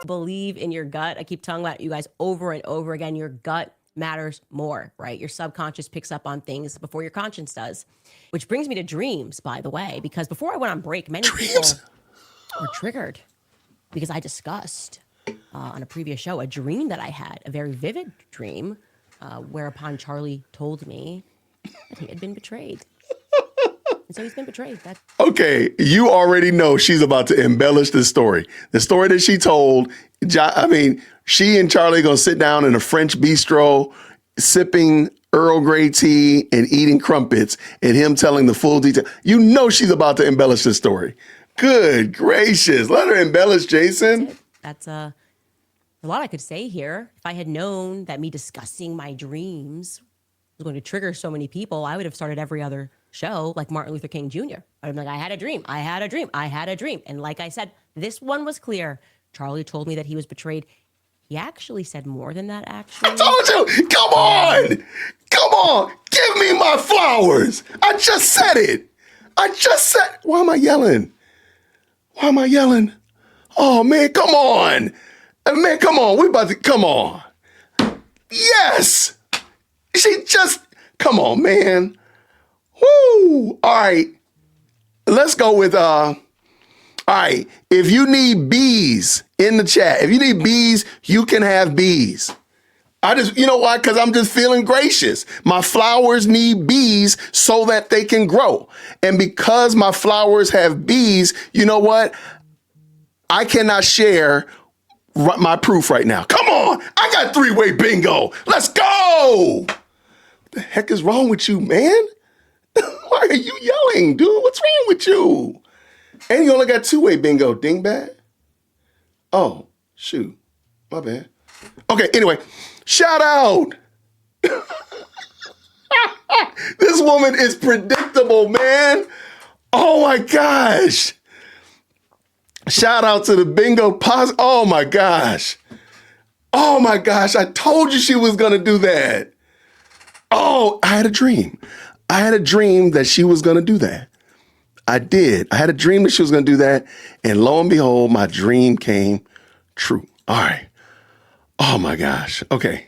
believe in your gut. I keep telling that you guys over and over again. Your gut matters more, right? Your subconscious picks up on things before your conscience does. Which brings me to dreams, by the way, because before I went on break, many people were triggered because I discussed on a previous show a dream that I had, a very vivid dream, whereupon Charlie told me that he had been betrayed. And so he's been betrayed. Okay, you already know she's about to embellish this story. The story that she told, she and Charlie going to sit down in a French bistro, sipping Earl Grey tea and eating crumpets, and him telling the full detail. You know she's about to embellish this story. Good gracious. Let her embellish, Jason. That's a lot I could say here. If I had known that me discussing my dreams was going to trigger so many people, I would have started every other show like Martin Luther King Jr. I'm like, I had a dream. And like I said, this one was clear. Charlie told me that he was betrayed. He actually said more than that, actually. I told you. Come on. Give me my flowers. I just said it. Why am I yelling? Oh, man, come on. We about to, come on. Yes. Come on, man. Woo. All right. Let's go with, all right. If you need bees in the chat, you can have bees. You know why? Because I'm just feeling gracious. My flowers need bees so that they can grow. And because my flowers have bees, you know what? I cannot share my proof right now. Come on. I got 3-way bingo. Let's go. What the heck is wrong with you, man? Why are you yelling, dude? What's wrong with you? And you only got 2-way bingo, dingbat. Oh, shoot. My bad. Okay, anyway, shout out. This woman is predictable, man. Oh my gosh. Shout out to the bingo pos. Oh my gosh. I told you she was going to do that. Oh, I had a dream. That she was going to do that. I did. I had a dream that she was going to do that. And lo and behold, my dream came true. All right. Oh my gosh. Okay.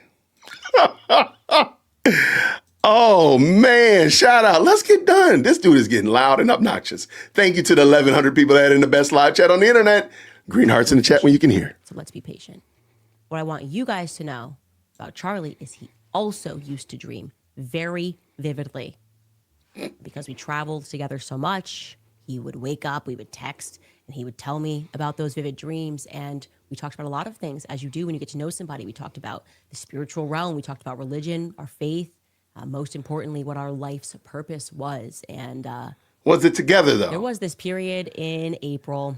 Oh man, shout out. Let's get done. This dude is getting loud and obnoxious. Thank you to the 1,100 people that had in the best live chat on the internet. Green hearts in the chat when you can hear. So let's be patient. What I want you guys to know about Charlie is he also used to dream very vividly. Because we traveled together so much, he would wake up, we would text, and he would tell me about those vivid dreams. And we talked about a lot of things, as you do when you get to know somebody. We talked about the spiritual realm. We talked about religion, our faith, most importantly, what our life's purpose was. And was it together, though? There was this period in April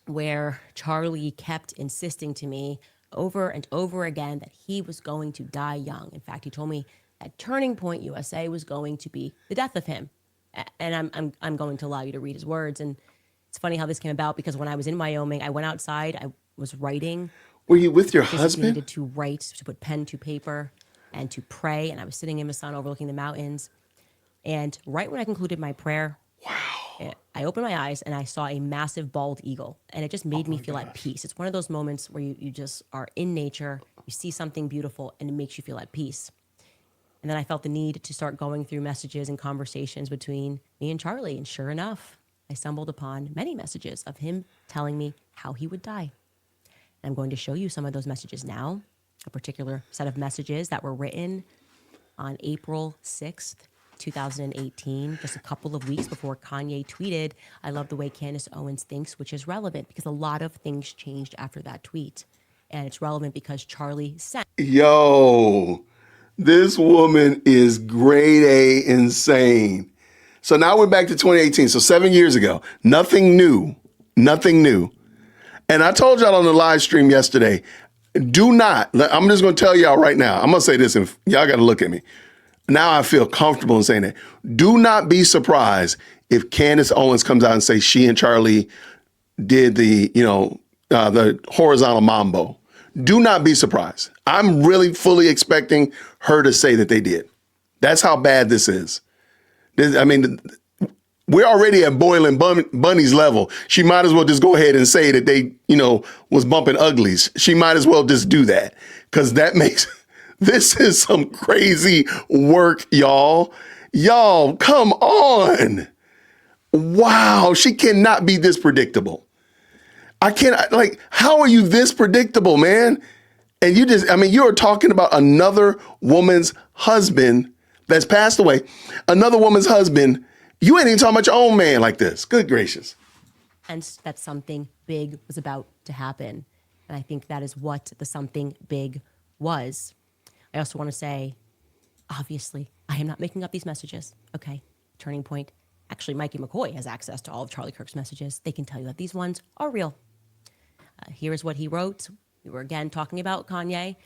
where Charlie kept insisting to me over and over again that he was going to die young. In fact, he told me that Turning Point USA was going to be the death of him. And I'm going to allow you to read his words. And it's funny how this came about because when I was in Wyoming, I went outside, I was writing. Were you with your husband? I needed to write, to put pen to paper and to pray. And I was sitting in the sun overlooking the mountains. And right when I concluded my prayer, I opened my eyes and I saw a massive bald eagle. And it just made me feel at peace. It's one of those moments where you just are in nature, you see something beautiful, and it makes you feel at peace. And then I felt the need to start going through messages and conversations between me and Charlie. And sure enough, I stumbled upon many messages of him telling me how he would die. And I'm going to show you some of those messages now, a particular set of messages that were written on April 6th, 2018, just a couple of weeks before Kanye tweeted, "I love the way Candace Owens thinks," which is relevant because a lot of things changed after that tweet. And it's relevant because Charlie sent. Yo, this woman is grade A insane. So now we're back to 2018. So 7 years ago, nothing new. And I told y'all on the live stream yesterday, do not, I'm just going to tell y'all right now. I'm going to say this and y'all got to look at me. Now I feel comfortable in saying that. Do not be surprised if Candace Owens comes out and says she and Charlie did the horizontal mambo. Do not be surprised. I'm really fully expecting her to say that they did. That's how bad this is. we're already at boiling bunny's level. She might as well just go ahead and say that they, was bumping uglies. She might as well just do that because that makes, this is some crazy work, y'all. Y'all, come on. Wow, she cannot be this predictable. I can't, how are you this predictable, man? And you're talking about another woman's husband that's passed away, another woman's husband. You ain't even talking about your own man like this. Good gracious. And that something big was about to happen. And I think that is what the something big was. I also want to say, obviously, I am not making up these messages. Okay, turning point. Actually, Mikey McCoy has access to all of Charlie Kirk's messages. They can tell you that these ones are real. Here is what he wrote. We were again talking about Kanye.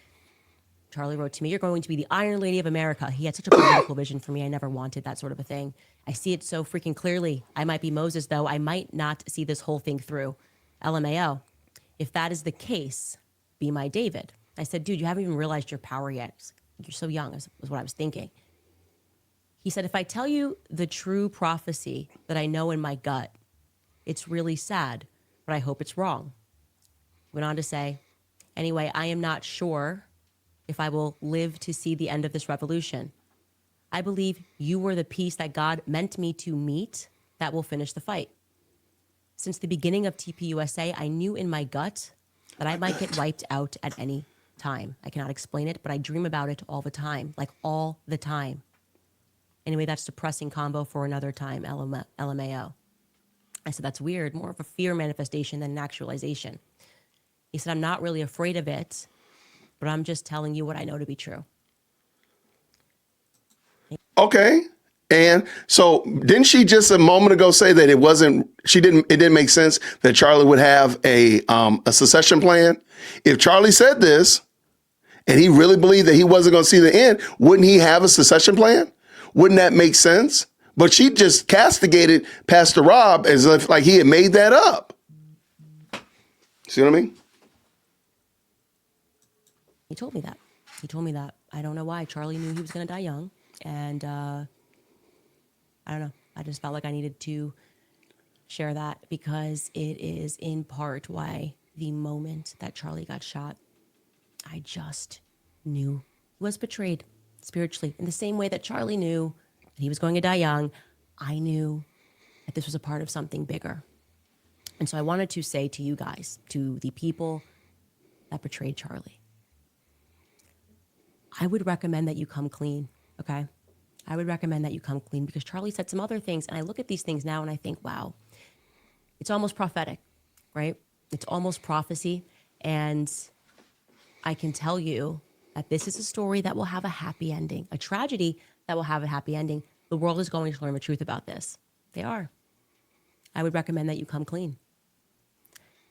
Charlie wrote to me, "You're going to be the Iron Lady of America." He had such a political vision for me. I never wanted that sort of a thing. I see it so freaking clearly. I might be Moses, though. I might not see this whole thing through. LMAO. If that is the case, be my David. I said, dude, you haven't even realized your power yet. You're so young, was what I was thinking. He said, if I tell you the true prophecy that I know in my gut, it's really sad, but I hope it's wrong. Went on to say, anyway, I am not sure if I will live to see the end of this revolution. I believe you were the piece that God meant me to meet that will finish the fight. Since the beginning of TPUSA, I knew in my gut that I might get wiped out at any time. I cannot explain it, but I dream about it all the time, like all the time. Anyway, that's depressing combo for another time, LMAO. I said, that's weird, more of a fear manifestation than an actualization. He said, I'm not really afraid of it, but I'm just telling you what I know to be true. Okay. And so didn't she just a moment ago say that it didn't make sense that Charlie would have a secession plan? If Charlie said this and he really believed that he wasn't going to see the end, wouldn't he have a secession plan? Wouldn't that make sense? But she just castigated Pastor Rob as if like he had made that up. See what I mean? He told me that. I don't know why. Charlie knew he was going to die young. And I don't know. I just felt like I needed to share that because it is in part why the moment that Charlie got shot, I just knew he was betrayed spiritually. In the same way that Charlie knew that he was going to die young, I knew that this was a part of something bigger. And so I wanted to say to you guys, to the people that betrayed Charlie, I would recommend that you come clean, okay? I would recommend that you come clean because Charlie said some other things, and I look at these things now and I think, wow, it's almost prophetic, right? It's almost prophecy, and I can tell you that this is a story that will have a happy ending, a tragedy that will have a happy ending. The world is going to learn the truth about this. They are. I would recommend that you come clean.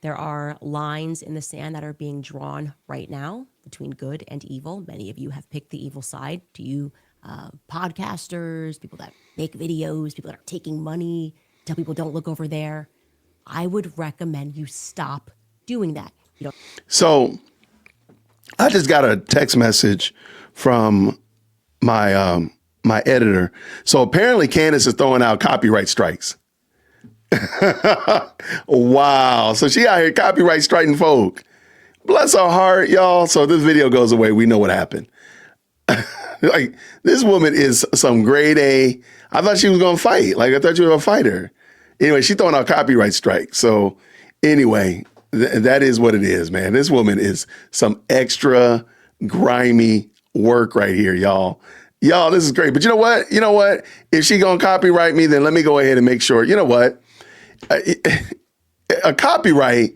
There are lines in the sand that are being drawn right now between good and evil. Many of you have picked the evil side. To you, podcasters, people that make videos, people that are taking money, tell people don't look over there. I would recommend you stop doing that. So I just got a text message from my my editor. So apparently Candace is throwing out copyright strikes. Wow. So she out here copyright striking folk. Bless her heart, y'all. So this video goes away. We know what happened. Like, this woman is some grade A. I thought she was going to fight. Like, I thought you were a fighter. Anyway, she throwing out copyright strikes. So anyway, that is what it is, man. This woman is some extra grimy work right here, y'all. Y'all, this is great. But you know what? You know what? If she going to copyright me, then let me go ahead and make sure. You know what? A copyright,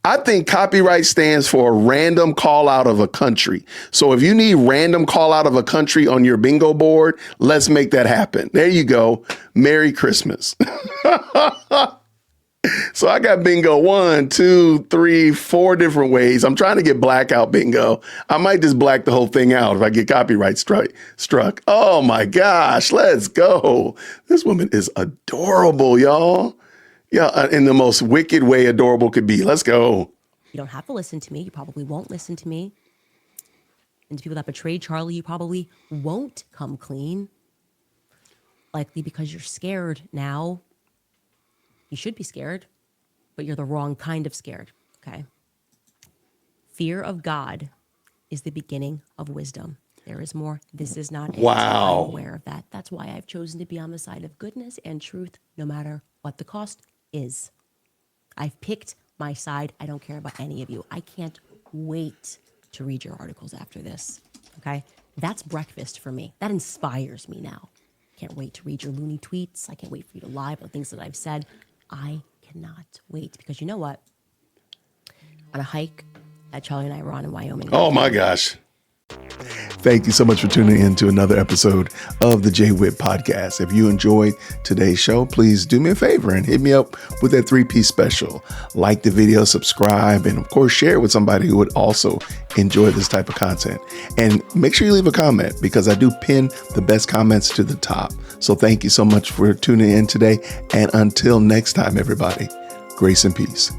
I think copyright stands for random call out of a country. So if you need random call out of a country on your bingo board, let's make that happen. There you go. Merry Christmas. So I got bingo 1, 2, 3, 4 different ways. I'm trying to get blackout bingo. I might just black the whole thing out if I get copyright struck. Oh my gosh, let's go. This woman is adorable, y'all. Yeah, in the most wicked way adorable could be. Let's go. You don't have to listen to me. You probably won't listen to me. And to people that betrayed Charlie, you probably won't come clean. Likely because you're scared now You should be scared, but you're the wrong kind of scared. Okay. Fear of God is the beginning of wisdom. There is more. This is not it. Wow. I'm aware of that. That's why I've chosen to be on the side of goodness and truth, no matter what the cost is. I've picked my side. I don't care about any of you. I can't wait to read your articles after this. Okay? That's breakfast for me. That inspires me now. Can't wait to read your loony tweets. I can't wait for you to lie about things that I've said. I cannot wait because you know what? On a hike that Charlie and I were on in Wyoming. Oh my gosh. Thank you so much for tuning in to another episode of the JWhit Podcast. If you enjoyed today's show, please do me a favor and hit me up with that 3-piece special. Like the video, subscribe, and of course, share it with somebody who would also enjoy this type of content. And make sure you leave a comment because I do pin the best comments to the top. So thank you so much for tuning in today. And until next time, everybody, grace and peace.